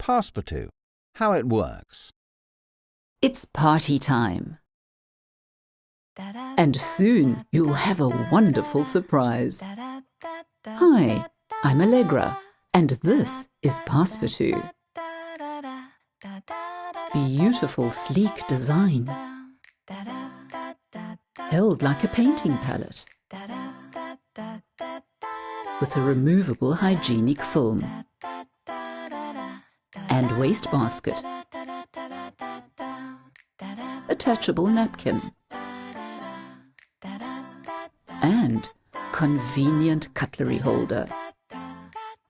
Passepartout, how it works. It's party time. And soon you'll have a wonderful surprise. Hi, I'm Allegra, and this is Passepartout. Beautiful, sleek design, held like a painting palette, with a removable hygienic film and wastebasket, attachable napkin, and convenient cutlery holder.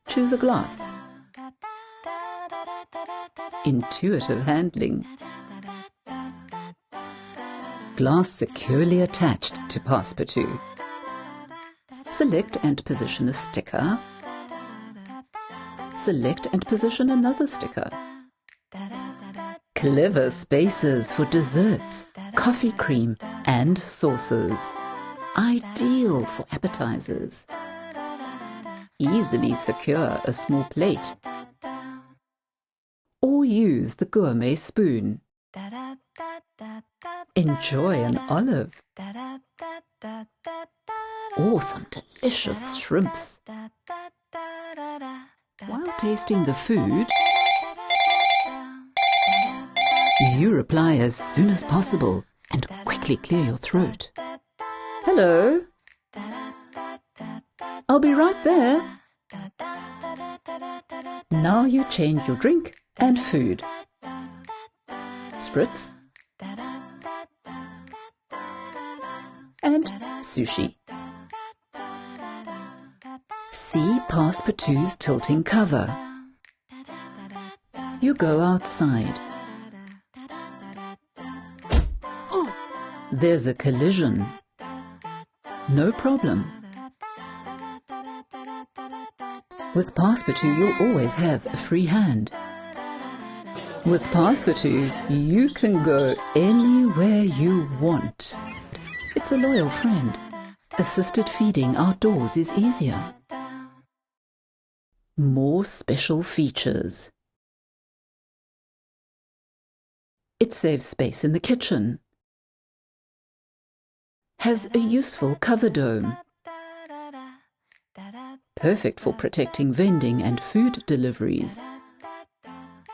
Choose a glass. Intuitive handling. Glass securely attached to Passepartout. Select and position a sticker. Select and position another sticker. Clever spaces for desserts, coffee cream and sauces. Ideal for appetizers. Easily secure a small plate. Or use the gourmet spoon. Enjoy an olive. Or some delicious shrimps. While tasting the food, you reply as soon as possible and quickly clear your throat. Hello. I'll be right there. Now you change your drink and food. Spritz and sushi. See Passepartout's tilting cover. You go outside. Oh, there's a collision. No problem. With Passepartout, you'll always have a free hand. With Passepartout, you can go anywhere you want. It's a loyal friend. Assisted feeding outdoors is easier. More special features. It saves space in the kitchen. Has a useful cover dome. Perfect for protecting vending and food deliveries.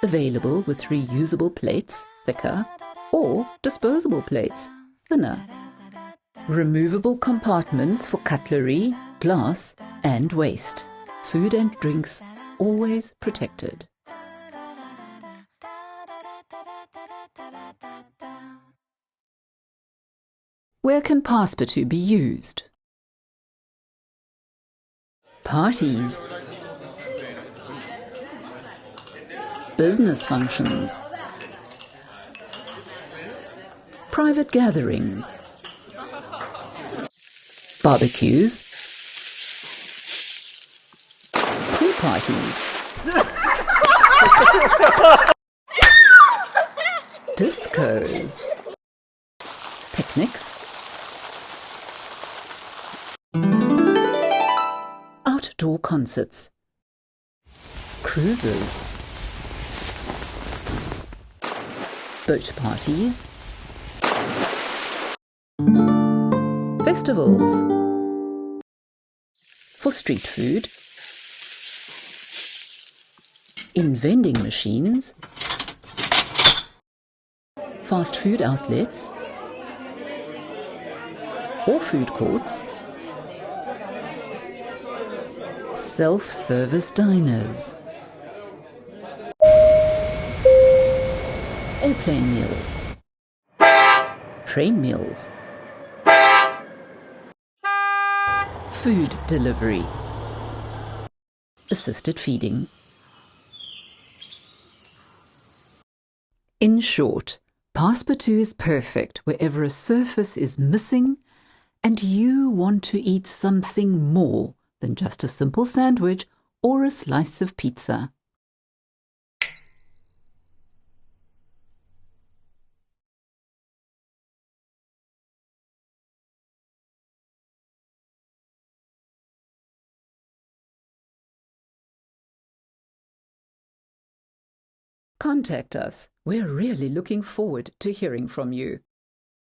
Available with reusable plates, thicker, or disposable plates, thinner. Removable compartments for cutlery, glass, and waste. Food and drinks always protected. Where can Passepartout be used? Parties, business functions, private gatherings, barbecues, pool parties, discos, picnics, outdoor concerts, cruises, boat parties, festivals, for street food, in vending machines, fast food outlets, or food courts, self-service diners, airplane meals, train meals, food delivery, assisted feeding. In short, Passepartout is perfect wherever a surface is missing and you want to eat something more than just a simple sandwich or a slice of pizza. Contact us. We're really looking forward to hearing from you.